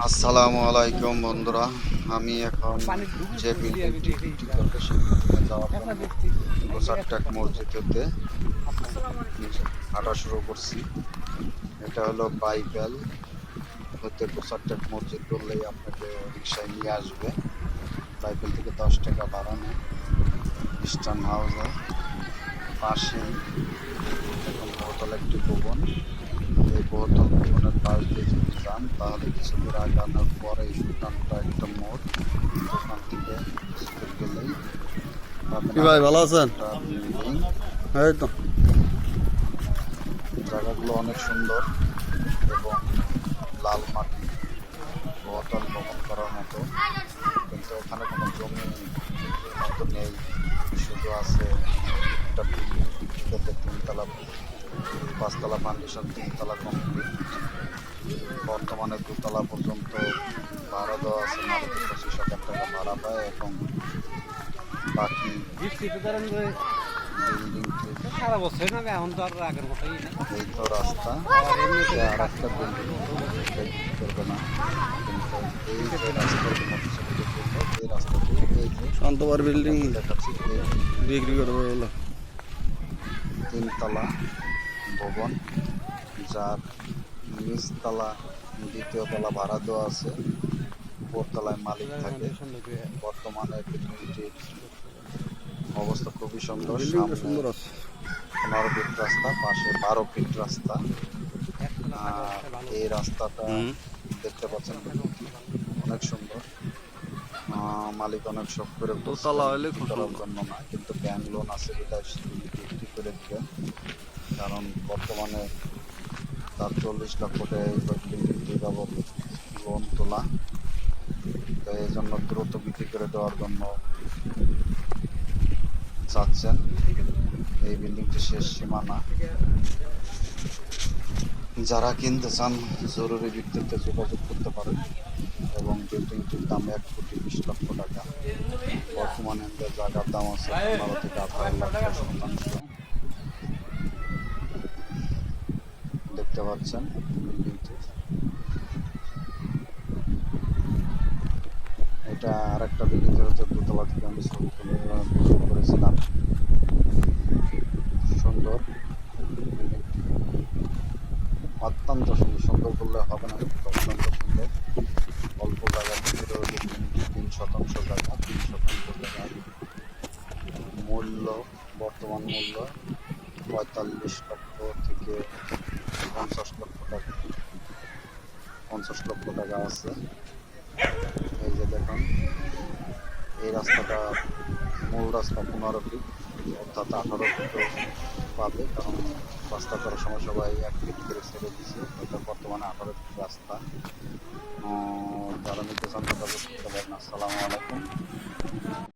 আসসালামু আলাইকুম বন্ধুরা, আমি এখন যে বিল্ডিংটি বিক্রি করবো সেখানে যাওয়ার জন্য গোসারটেক মসজিদেতে হাঁটা শুরু করছি। এটা হলো বাইবেল হতে গোসারটেক মসজিদ বললেই আপনাকে রিক্সায় নিয়ে আসবে। বাইবেল থেকে 10 টাকা ভাড়া নেয়। ইস্টার্ন হাউসের পাশেই এখন বহুতল একটি ভবন। এই বহুতল ভবনের পাশ দিয়ে যদি যান তাহলে কিছু দূর আগানোর পরে সুতানটা একটা মোড়, ওখান থেকে কিছু দূর গেলেই ভাই ভালো আছেন? বিল্ডিং। এই তো জায়গাগুলো অনেক সুন্দর এবং লাল মাটি, বহুতল ভবন করার মতো, কিন্তু এখানে কোনো জমি মতো নেই, শুধু আছে একটা বিল্ডিং। যেটাতে 3 তলা 5 তলা ফাউন্ডেশন, 3 তলা কমপ্লিট। বর্তমানে 2 তলা পর্যন্ত ভাড়া দেওয়া আছে, মালিক 25,000 টাকা ভাড়া পায় এবং বাকি বিল্ডিংটি এই তো রাস্তা, আর একটা বিল্ডিং করবে না, কিন্তু এই যে রাস্তার এই রাস্তাটি এই যে শান্তবার বিল্ডিং দেখাচ্ছি, বিক্রি করবে বলো। 3 তলা ভবন, যার নিচতলা 2য় তলা ভাড়া দেওয়া আছে, উপরতলায় মালিক থাকে। বর্তমানে বিল্ডিংটির অবস্থা খুবই সুন্দর। বিল্ডিংটা সামনে সুন্দর আছে। 15 ফিট রাস্তা, পাশে 12 ফিট রাস্তা। এই রাস্তাটা দেখতে পাচ্ছেন অনেক সুন্দর। মালিক অনেক শখ করে দোতলা হলে খুব করার জন্য না, কিন্তু ব্যাংক লোন আছে বিধায় তিনি বিক্রি করে দিবেন, কারণ বর্তমানে তার 40 লক্ষ টাকা এই বিল্ডিংটি বাবদ লোন তোলা। তো এই জন্য দ্রুত বিক্রি করে দেওয়ার জন্য চাচ্ছেন। এই বিল্ডিংটি শেষ সীমানা। যারা কিনতে চান জরুরি ভিত্তিতে যোগাযোগ করতে পারেন এবং বিল্ডিংটির দাম 1,20,00,000 টাকা। বর্তমানে জায়গার দাম আছে 15 থেকে 18 লাখ শতাংশ। দেখতে পাচ্ছেন বিল্ডিংটি। এটা আর একটা বিল্ডিং হচ্ছে 2 তলা থেকে আমি ছবি তুলে করেছিলাম। সুন্দর, অত্যন্ত সুন্দর, সুন্দর বললে হবে না, অত্যন্ত সুন্দর। অল্প জায়গার ভিতরে 3 শতাংশ জায়গা, 3 শতাংশ জায়গা। মূল্য, বর্তমান মূল্য 45 লক্ষ থেকে 50 লক্ষ টাকা, 50 লক্ষ টাকা আছে। এই যে দেখুন, এই রাস্তাটা মূল রাস্তা 15 ফিট, অর্থাৎ 18 ফিটও পাবে, কারণ রাস্তা করার সময় সবাই 1 ফিট করে ছেড়ে দিচ্ছে। এটা বর্তমানে 18 ফিট রাস্তা। যারা নিতে চান তারা করতে পারেন। আসসালামু আলাইকুম।